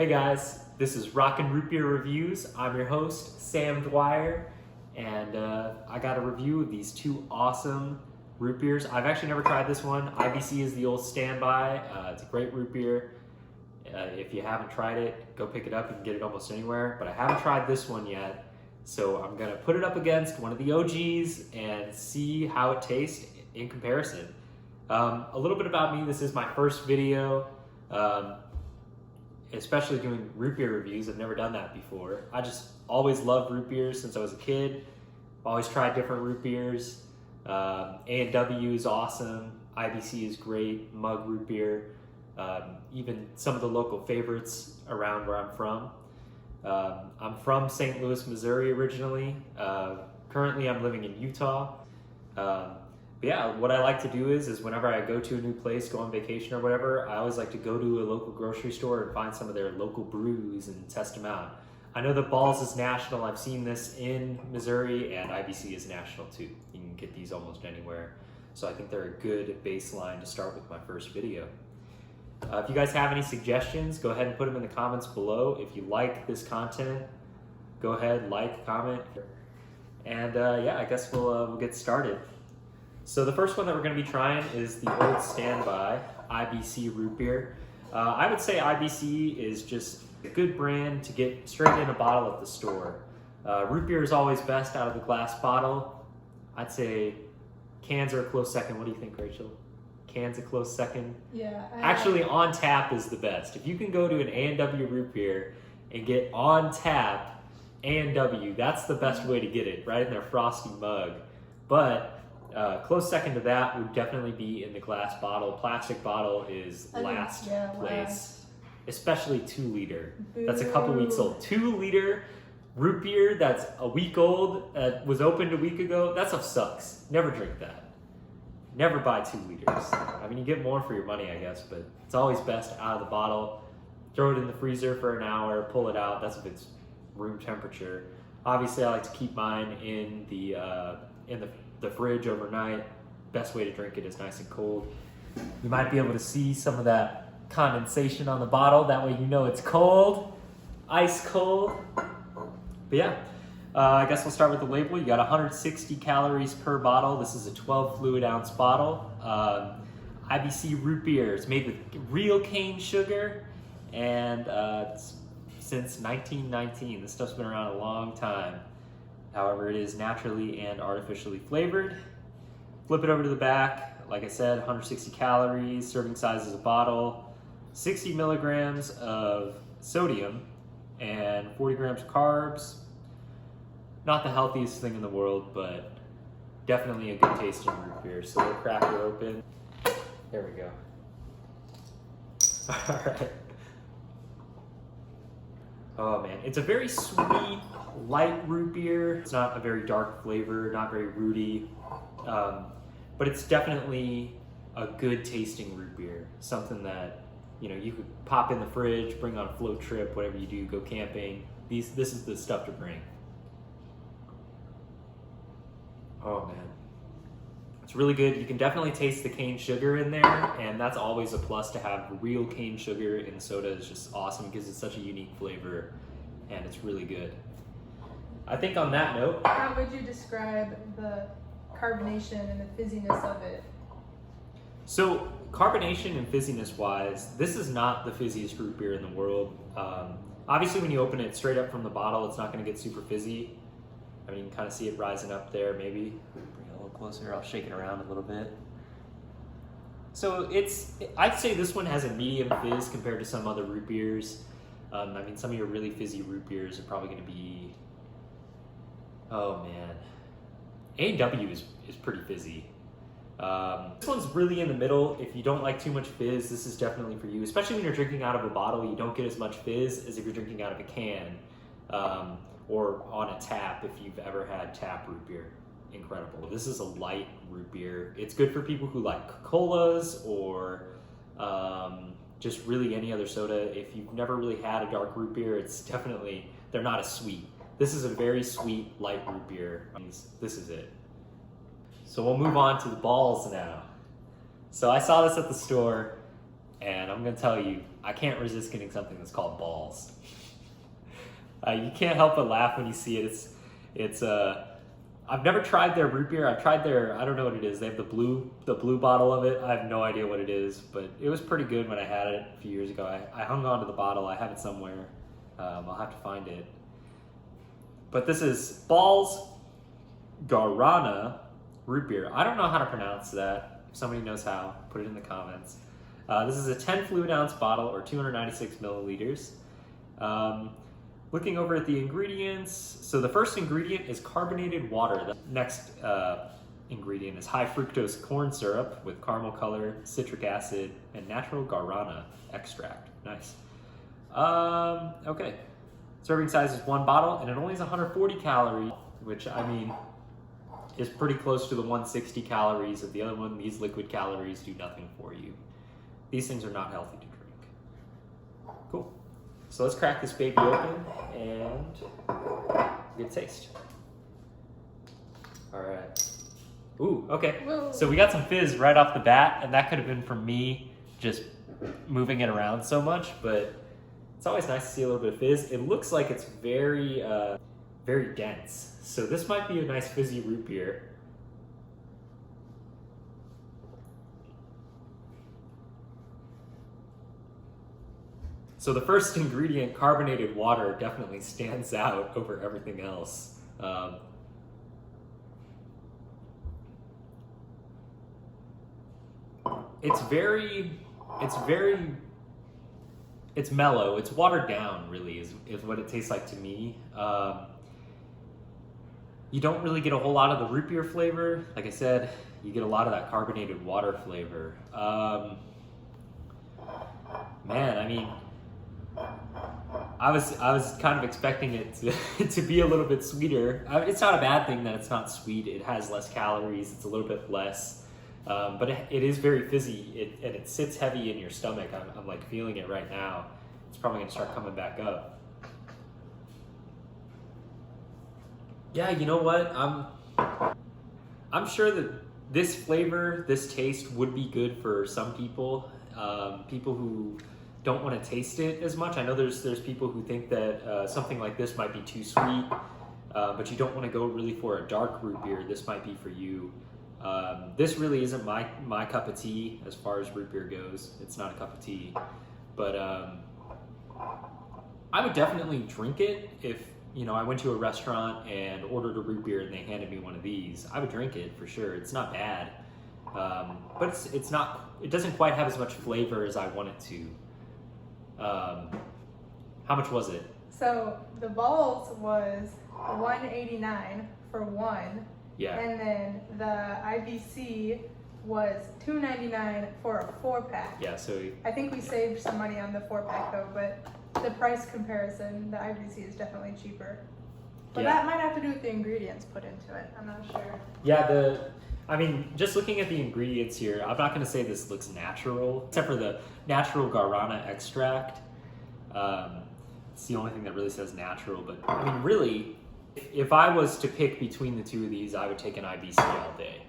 Hey guys, this is Rockin Root Beer Reviews. I'm your host, Sam Dwyer, and I got a review of these two awesome root beers. I've actually never tried this one. IBC is the old standby. It's a great root beer. If you haven't tried it, go pick it up. You can get it almost anywhere, but I haven't tried this one yet. So I'm gonna put it up against one of the OGs and see how it tastes in comparison. A little bit about me, this is my first video. Especially doing root beer reviews. I've never done that before. I just always loved root beers since I was a kid. Always tried different root beers. A&W is awesome. IBC is great. Mug root beer. Even some of the local favorites around where I'm from. I'm from St. Louis, Missouri originally. Currently I'm living in Utah. But yeah, what I like to do is whenever I go to a new place, go on vacation or whatever, I always like to go to a local grocery store and find some of their local brews and test them out. I know that Bawls is national. I've seen this in Missouri, and IBC is national too. You can get these almost anywhere. So I think they're a good baseline to start with my first video. If you guys have any suggestions, go ahead and put them in the comments below. If you like this content, go ahead, like, comment. And yeah, I guess we'll get started. So the first one that we're going to be trying is the old standby IBC root beer. I would say IBC is just a good brand to get straight in a bottle at the store. Root beer is always best out of the glass bottle. I'd say cans are a close second. What do you think, Rachel? Cans a close second? Yeah. Actually, on tap is the best. If you can go to an A&W root beer and get on tap A&W, that's the best way to get it, right in their frosty mug. But close second to that would definitely be in the glass bottle. Plastic bottle is last place, especially 2 liter. Boo. That's a couple weeks old. 2 liter root beer that's a week old, was opened a week ago. That stuff sucks. Never drink that. Never buy 2 liters. I mean, you get more for your money, I guess, but it's always best out of the bottle. Throw it in the freezer for an hour, pull it out. That's if it's room temperature. Obviously, I like to keep mine in the fridge overnight. Best way to drink it is nice and cold. You might be able to see some of that condensation on the bottle. That way you know it's cold, ice cold. But yeah, I guess we'll start with the label. You got 160 calories per bottle. This is a 12 fluid ounce bottle. IBC root beer. It's made with real cane sugar, and it's since 1919. This stuff's been around a long time. However, it is naturally and artificially flavored. Flip it over to the back. Like I said, 160 calories, serving size is a bottle, 60 milligrams of sodium, and 40 grams of carbs. Not the healthiest thing in the world, but definitely a good tasting root beer. So we'll crack her open. There we go. All right. Oh man, it's a very sweet, light root beer. It's not a very dark flavor, not very rooty, but it's definitely a good tasting root beer. Something that, you know, you could pop in the fridge, bring on a float trip, whatever you do, go camping. This is the stuff to bring. Oh man, it's really good. You can definitely taste the cane sugar in there, and that's always a plus to have real cane sugar in soda. Is just awesome because it's such a unique flavor, and it's really good. I think on that note, how would you describe the carbonation and the fizziness of it? So carbonation and fizziness wise, this is not the fizziest root beer in the world. Obviously when you open it straight up from the bottle, it's not going to get super fizzy. I mean, you can kind of see it rising up there maybe. Bring it a little closer, I'll shake it around a little bit. So I'd say this one has a medium fizz compared to some other root beers. I mean, some of your really fizzy root beers are probably going to be, oh man, A&W is pretty fizzy. This one's really in the middle. If you don't like too much fizz, this is definitely for you. Especially when you're drinking out of a bottle, you don't get as much fizz as if you're drinking out of a can or on a tap if you've ever had tap root beer. Incredible. This is a light root beer. It's good for people who like colas or just really any other soda. If you've never really had a dark root beer, it's definitely, they're not as sweet. This is a very sweet, light root beer. This is it. So we'll move on to the Bawls now. So I saw this at the store. and I'm gonna tell you, I can't resist getting something that's called Bawls. You can't help but laugh when you see it. It's I've never tried their root beer. I've tried their, I don't know what it is. They have the blue bottle of it. I have no idea what it is, but it was pretty good when I had it a few years ago. I hung on to the bottle. I have it somewhere. I'll have to find it. But this is Bawls Guarana root beer. I don't know how to pronounce that. If somebody knows how, put it in the comments. This is a 10 fluid ounce bottle, or 296 milliliters. Looking over at the ingredients, so the first ingredient is carbonated water. The next ingredient is high fructose corn syrup with caramel color, citric acid, and natural guarana extract. Nice. Okay. Serving size is 1 bottle, and it only has 140 calories, which I mean is pretty close to the 160 calories of the other one. These liquid calories do nothing for you. These things are not healthy to drink. Cool. So let's crack this baby open and get a taste. All right. Ooh, okay. Whoa. So we got some fizz right off the bat, and that could have been from me just moving it around so much, but it's always nice to see a little bit of fizz. It looks like it's very, very dense. So this might be a nice fizzy root beer. So the first ingredient, carbonated water, definitely stands out over everything else. It's mellow. It's watered down, really, is what it tastes like to me. You don't really get a whole lot of the root beer flavor. Like I said, you get a lot of that carbonated water flavor. Man, I mean, I was kind of expecting it to be a little bit sweeter. It's not a bad thing that it's not sweet. It has less calories. It's a little bit less, but it is very fizzy. And it sits heavy in your stomach. I'm like feeling it right now. It's probably gonna start coming back up. Yeah, you know what? I'm sure that this flavor, this taste would be good for some people. People who don't want to taste it as much. I know there's people who think that something like this might be too sweet, but you don't want to go really for a dark root beer. This might be for you. This really isn't my cup of tea as far as root beer goes. It's not a cup of tea, but I would definitely drink it if I went to a restaurant and ordered a root beer and they handed me one of these. I would drink it for sure. It's not bad, but it's not. It doesn't quite have as much flavor as I want it to. How much was it? So the Bawls was $189 for one. Yeah. And then the IBC was $2.99 for a 4-pack. Yeah, so I think we saved some money on the 4-pack though, but the price comparison, the IBC is definitely cheaper. But that might have to do with the ingredients put into it. I'm not sure. Yeah, I mean, just looking at the ingredients here, I'm not going to say this looks natural, except for the natural guarana extract. It's the only thing that really says natural, but I mean, really, if I was to pick between the two of these, I would take an IBC all day.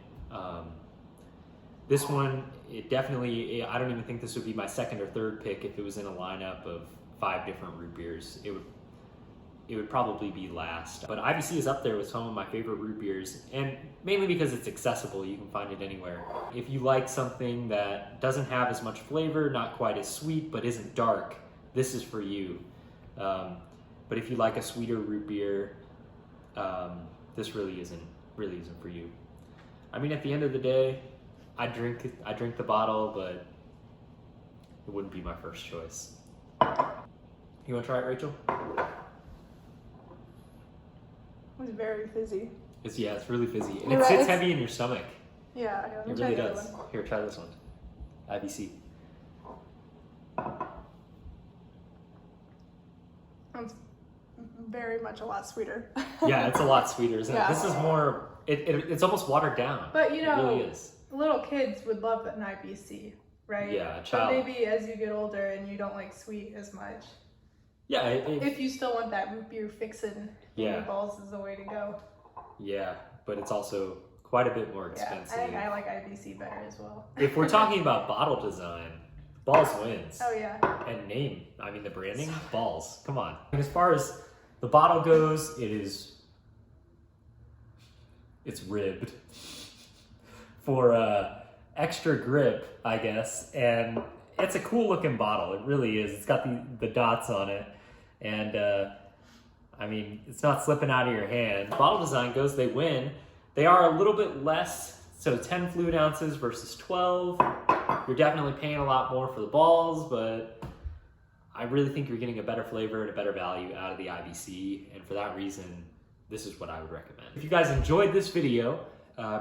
This one, it definitely, I don't even think this would be my second or third pick if it was in a lineup of 5 different root beers. It would probably be last. But IBC is up there with some of my favorite root beers, and mainly because it's accessible. You can find it anywhere. If you like something that doesn't have as much flavor, not quite as sweet, but isn't dark, this is for you. But if you like a sweeter root beer, this really isn't for you. I mean, at the end of the day, I drink the bottle, but it wouldn't be my first choice. You want to try it, Rachel? It's very fizzy. It's really fizzy, and You're it right, sits heavy in your stomach. Yeah, It really does. Here, try this one. IBC. It's very much a lot sweeter. Yeah, it's a lot sweeter, isn't Yeah. it? This is more. It's almost watered down. But it really is. Little kids would love an IBC, right? Yeah, a child. But maybe as you get older and you don't like sweet as much. Yeah. If you still want that root beer fixin', Yeah. Bawls is the way to go. Yeah, but it's also quite a bit more Yeah, expensive. I think I like IBC better as well. If we're talking about bottle design, Bawls wins. Oh yeah. And name, I mean the branding, Bawls. Come on. And as far as the bottle goes, it's ribbed for extra grip, I guess. And it's a cool looking bottle. It really is. It's got the dots on it. And I mean, it's not slipping out of your hand. Bottle design goes, they win. They are a little bit less, so 10 fluid ounces versus 12. You're definitely paying a lot more for the Bawls, but I really think you're getting a better flavor and a better value out of the IBC. And for that reason, this is what I would recommend. If you guys enjoyed this video,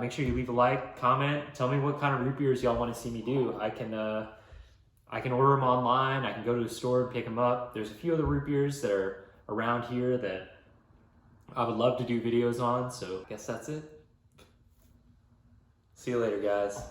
make sure you leave a like, comment, tell me what kind of root beers y'all want to see me do. I can order them online. I can go to a store and pick them up. There's a few other root beers that are around here that I would love to do videos on. So I guess that's it. See you later, guys.